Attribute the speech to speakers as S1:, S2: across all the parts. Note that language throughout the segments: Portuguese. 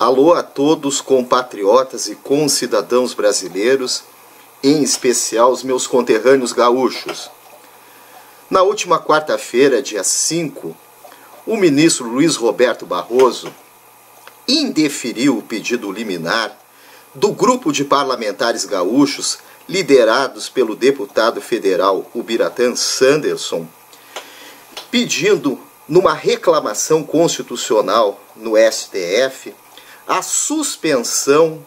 S1: Alô a todos compatriotas e concidadãos brasileiros, em especial os meus conterrâneos gaúchos. Na última quarta-feira, dia 5, o ministro Luiz Roberto Barroso indeferiu o pedido liminar do grupo de parlamentares gaúchos liderados pelo deputado federal Ubiratã Sanderson, pedindo, numa reclamação constitucional no STF, a suspensão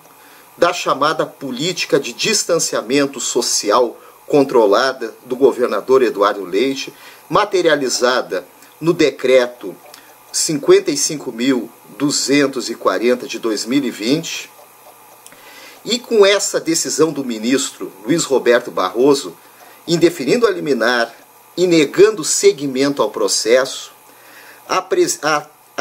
S1: da chamada política de distanciamento social controlada do governador Eduardo Leite, materializada no decreto 55.240 de 2020, e com essa decisão do ministro Luiz Roberto Barroso, indeferindo a liminar e negando seguimento ao processo, a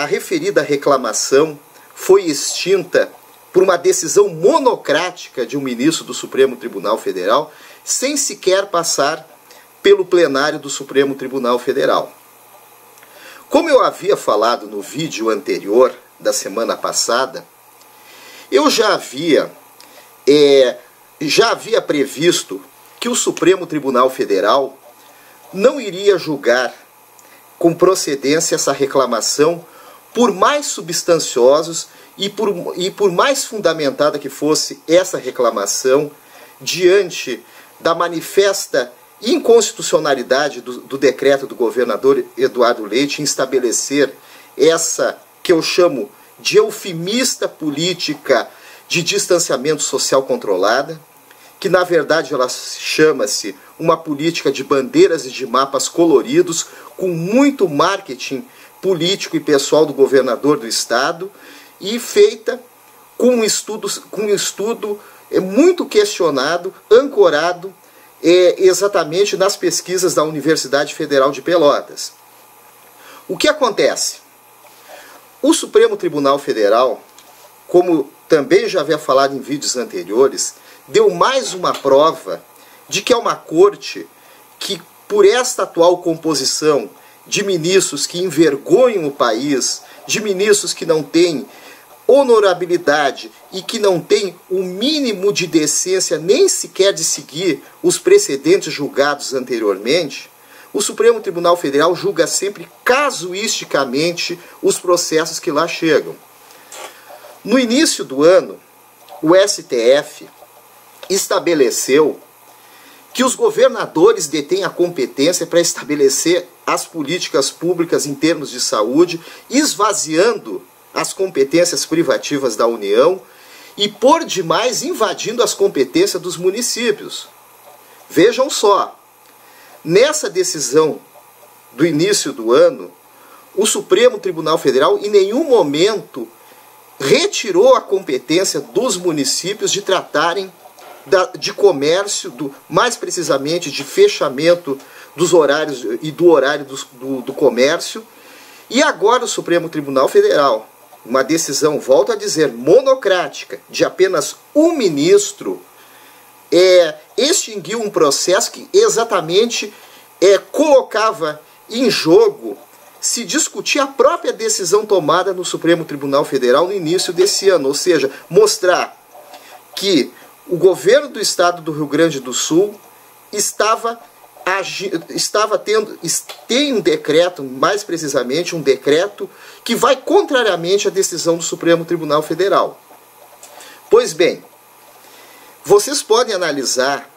S1: referida reclamação foi extinta por uma decisão monocrática de um ministro do Supremo Tribunal Federal, sem sequer passar pelo plenário do Supremo Tribunal Federal. Como eu havia falado no vídeo anterior da semana passada, eu já havia previsto que o Supremo Tribunal Federal não iria julgar com procedência essa reclamação, por mais substanciosos e por mais fundamentada que fosse essa reclamação, diante da manifesta inconstitucionalidade do decreto do governador Eduardo Leite em estabelecer essa que eu chamo de eufemista política de distanciamento social controlada, que na verdade ela chama-se uma política de bandeiras e de mapas coloridos, com muito marketing político e pessoal do governador do estado, e feita com um estudo muito questionado, ancorado exatamente nas pesquisas da Universidade Federal de Pelotas. O que acontece? O Supremo Tribunal Federal, como também já havia falado em vídeos anteriores, deu mais uma prova de que é uma corte que, por esta atual composição de ministros que envergonham o país, de ministros que não têm honorabilidade e que não têm o mínimo de decência nem sequer de seguir os precedentes julgados anteriormente, o Supremo Tribunal Federal julga sempre casuisticamente os processos que lá chegam. No início do ano, o STF estabeleceu que os governadores detêm a competência para estabelecer as políticas públicas em termos de saúde, esvaziando as competências privativas da União e, por demais, invadindo as competências dos municípios. Vejam só, nessa decisão do início do ano, o Supremo Tribunal Federal em nenhum momento retirou a competência dos municípios de tratarem de comércio, mais precisamente de fechamento dos horários e do horário do comércio. E agora o Supremo Tribunal Federal, uma decisão, volto a dizer, monocrática, de apenas um ministro, extinguiu um processo que exatamente colocava em jogo se discutir a própria decisão tomada no Supremo Tribunal Federal no início desse ano, ou seja, mostrar que o governo do estado do Rio Grande do Sul tem um decreto, mais precisamente um decreto, que vai contrariamente à decisão do Supremo Tribunal Federal. Pois bem, vocês podem analisar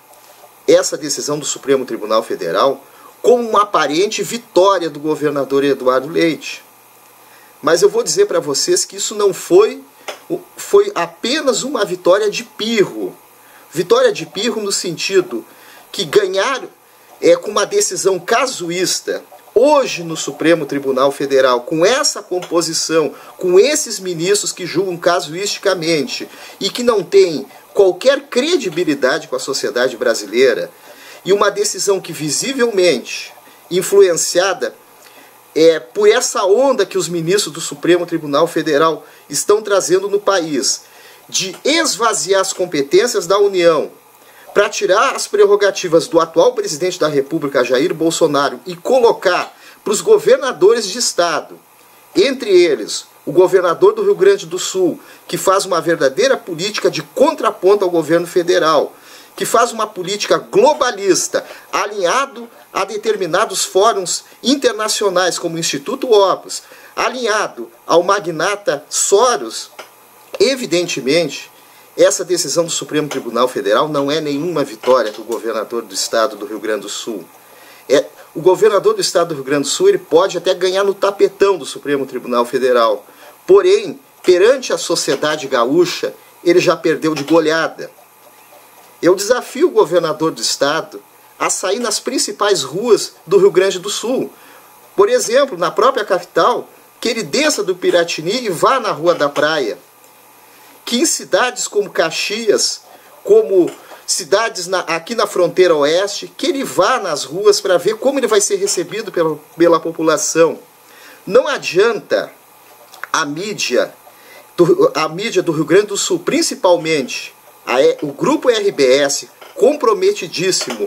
S1: essa decisão do Supremo Tribunal Federal como uma aparente vitória do governador Eduardo Leite. Mas eu vou dizer para vocês que isso não foi apenas uma vitória de pirro. Vitória de pirro no sentido que ganhar com uma decisão casuísta hoje no Supremo Tribunal Federal, com essa composição, com esses ministros que julgam casuisticamente e que não têm qualquer credibilidade com a sociedade brasileira, e uma decisão que visivelmente influenciada por essa onda que os ministros do Supremo Tribunal Federal estão trazendo no país, de esvaziar as competências da União para tirar as prerrogativas do atual presidente da República, Jair Bolsonaro, e colocar para os governadores de estado, entre eles o governador do Rio Grande do Sul, que faz uma verdadeira política de contraponto ao governo federal, que faz uma política globalista, alinhado a determinados fóruns internacionais, como o Instituto Opus, alinhado ao magnata Soros, evidentemente, essa decisão do Supremo Tribunal Federal não é nenhuma vitória do governador do estado do Rio Grande do Sul. O governador do estado do Rio Grande do Sul ele pode até ganhar no tapetão do Supremo Tribunal Federal. Porém, perante a sociedade gaúcha, ele já perdeu de goleada. Eu desafio o governador do estado a sair nas principais ruas do Rio Grande do Sul. Por exemplo, na própria capital, que ele desça do Piratini e vá na Rua da Praia. Que em cidades como Caxias, como cidades aqui na fronteira oeste, que ele vá nas ruas para ver como ele vai ser recebido pela população. Não adianta a mídia do Rio Grande do Sul, principalmente o grupo RBS, comprometidíssimo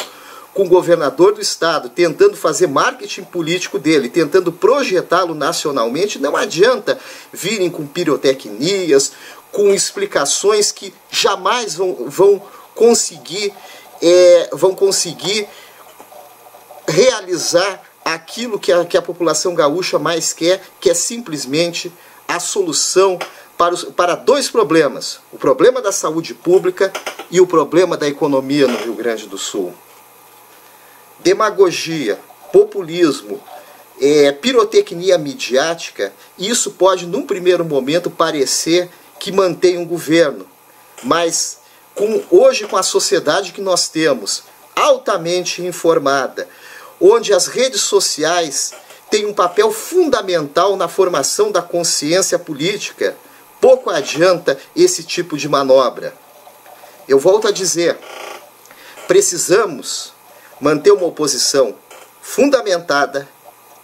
S1: com o governador do estado, tentando fazer marketing político dele, tentando projetá-lo nacionalmente. Não adianta virem com pirotecnias, com explicações que jamais vão conseguir realizar aquilo que a população gaúcha mais quer, que é simplesmente a solução para dois problemas: o problema da saúde pública e o problema da economia no Rio Grande do Sul. Demagogia, populismo, pirotecnia midiática, isso pode num primeiro momento parecer que mantém um governo, mas hoje com a sociedade que nós temos, altamente informada, onde as redes sociais têm um papel fundamental na formação da consciência política, pouco adianta esse tipo de manobra. Eu volto a dizer, precisamos manter uma oposição fundamentada,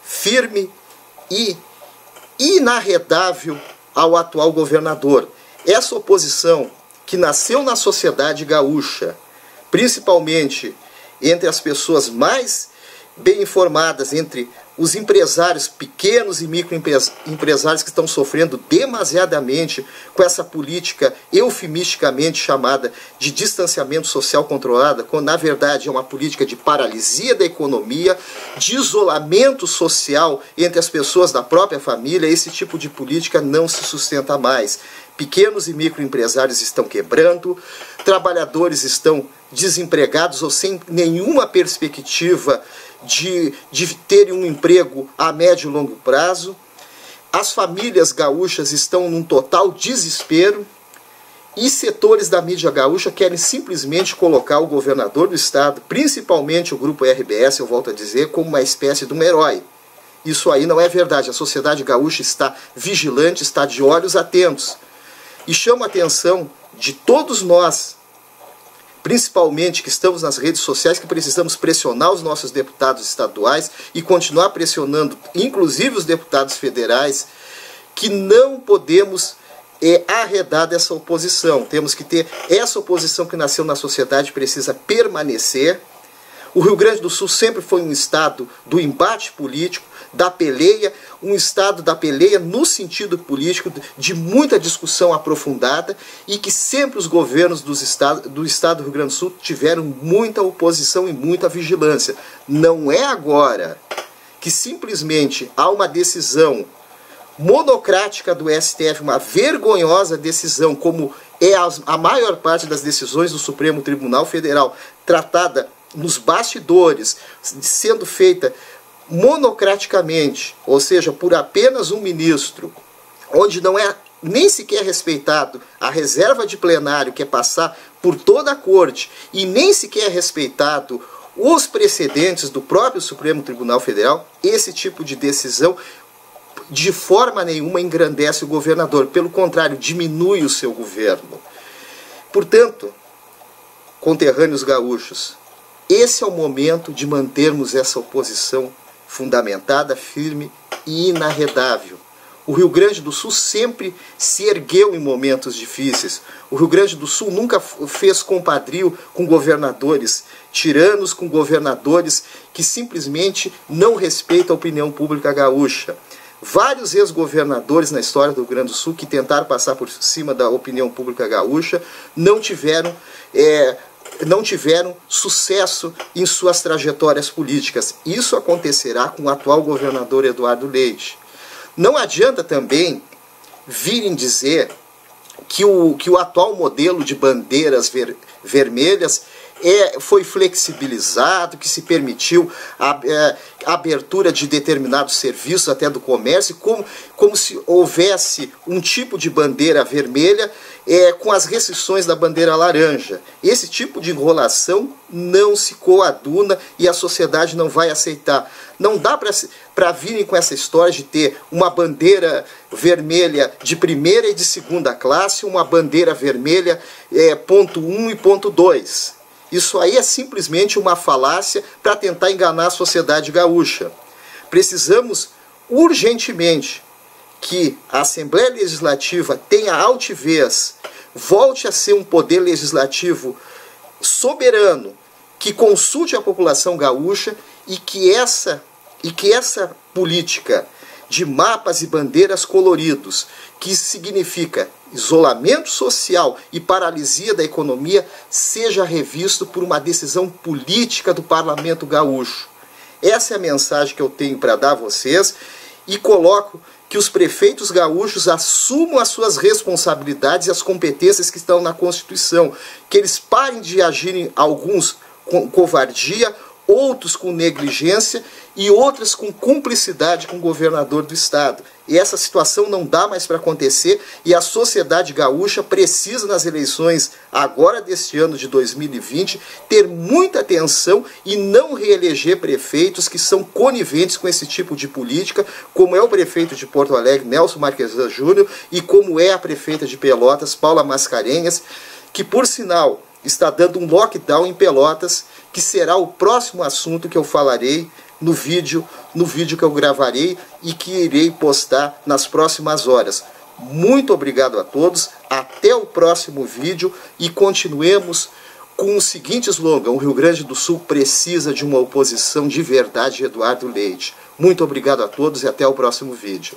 S1: firme e inarredável ao atual governador. Essa oposição que nasceu na sociedade gaúcha, principalmente entre as pessoas mais bem informadas, entre os empresários, pequenos e microempresários que estão sofrendo demasiadamente com essa política eufemisticamente chamada de distanciamento social controlada, quando na verdade é uma política de paralisia da economia, de isolamento social entre as pessoas da própria família. Esse tipo de política não se sustenta mais. Pequenos e microempresários estão quebrando, trabalhadores estão desempregados ou sem nenhuma perspectiva de terem um emprego a médio e longo prazo. As famílias gaúchas estão num total desespero e setores da mídia gaúcha querem simplesmente colocar o governador do estado, principalmente o grupo RBS, eu volto a dizer, como uma espécie de um herói. Isso aí não é verdade. A sociedade gaúcha está vigilante, está de olhos atentos. E chamo a atenção de todos nós, principalmente que estamos nas redes sociais, que precisamos pressionar os nossos deputados estaduais e continuar pressionando, inclusive os deputados federais, que não podemos arredar dessa oposição. Temos que ter essa oposição que nasceu na sociedade, precisa permanecer. O Rio Grande do Sul sempre foi um estado do embate político, da peleia, um estado da peleia no sentido político, de muita discussão aprofundada, e que sempre os governos do estado do Rio Grande do Sul tiveram muita oposição e muita vigilância. Não é agora que simplesmente há uma decisão monocrática do STF, uma vergonhosa decisão, como é a maior parte das decisões do Supremo Tribunal Federal, tratada nos bastidores, sendo feita monocraticamente, ou seja, por apenas um ministro, onde não é nem sequer respeitado a reserva de plenário, que é passar por toda a corte, e nem sequer é respeitado os precedentes do próprio Supremo Tribunal Federal. Esse tipo de decisão de forma nenhuma engrandece o governador, pelo contrário, diminui o seu governo. Portanto, conterrâneos gaúchos, esse é o momento de mantermos essa oposição fundamentada, firme e inarredável. O Rio Grande do Sul sempre se ergueu em momentos difíceis. O Rio Grande do Sul nunca fez compadrio com governadores tiranos, com governadores que simplesmente não respeitam a opinião pública gaúcha. vários ex-governadores na história do Rio Grande do Sul que tentaram passar por cima da opinião pública gaúcha não tiveram sucesso em suas trajetórias políticas. Isso acontecerá com o atual governador Eduardo Leite. Não adianta também virem dizer que o atual modelo de bandeiras vermelhas foi flexibilizado, que se permitiu a abertura de determinados serviços, até do comércio, como se houvesse um tipo de bandeira vermelha com as restrições da bandeira laranja. Esse tipo de enrolação não se coaduna e a sociedade não vai aceitar. Não dá para virem com essa história de ter uma bandeira vermelha de primeira e de segunda classe, uma bandeira vermelha ponto 1 e ponto 2. Isso aí é simplesmente uma falácia para tentar enganar a sociedade gaúcha. Precisamos urgentemente que a Assembleia Legislativa tenha altivez, volte a ser um poder legislativo soberano, que consulte a população gaúcha e que essa política de mapas e bandeiras coloridos, que significa isolamento social e paralisia da economia, seja revisto por uma decisão política do Parlamento gaúcho. Essa é a mensagem que eu tenho para dar a vocês e coloco que os prefeitos gaúchos assumam as suas responsabilidades e as competências que estão na Constituição, que eles parem de agirem, alguns com covardia, outros com negligência e outros com cumplicidade com o governador do estado. E essa situação não dá mais para acontecer e a sociedade gaúcha precisa, nas eleições agora deste ano de 2020, ter muita atenção e não reeleger prefeitos que são coniventes com esse tipo de política, como é o prefeito de Porto Alegre, Nelson Marquesan Júnior, e como é a prefeita de Pelotas, Paula Mascarenhas, que, por sinal, está dando um lockdown em Pelotas, que será o próximo assunto que eu falarei no vídeo que eu gravarei e que irei postar nas próximas horas. Muito obrigado a todos, até o próximo vídeo e continuemos com o seguinte slogan: o Rio Grande do Sul precisa de uma oposição de verdade, Eduardo Leite. Muito obrigado a todos e até o próximo vídeo.